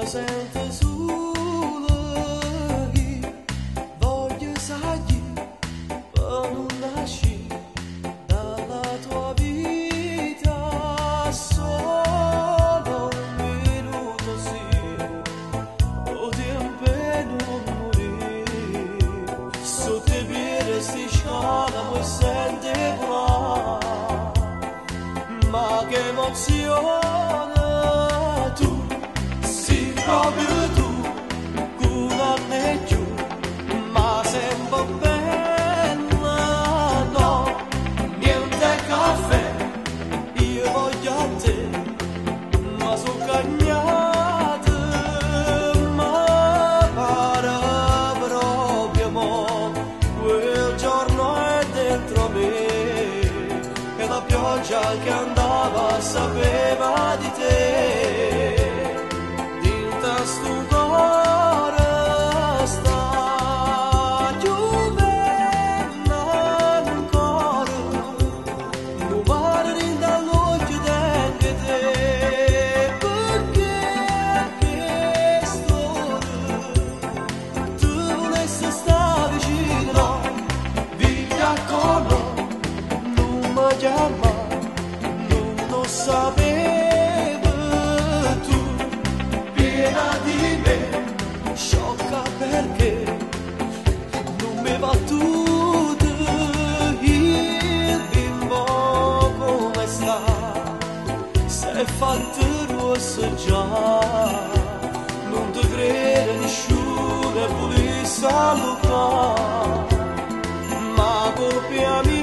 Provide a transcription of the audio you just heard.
sento solo io, voglio sai per non nasci dalla tua vita solo un minuto sì, o tempo non morire, sotto i piedi sti scala mi sente qua, ma che emozione tu, sì proprio tu, con me giù, ma sembra bella, no, niente caffè, io voglio a te, ma sono cagnata, ma pare proprio mo, quel giorno è dentro me, e la pioggia che andava sapeva di te. Sto cuore sta piovendo ancora, non guardi dall'occhio anche te, perché che storia, tu volessi stare vicino, via con noi, non mi chiama, non lo sapevo tu. Di me, sciocca perché non mi va tutto il bimbo come sta, se è fatto rosso già, non ti crede nessuno e volessi salutare, ma colpiami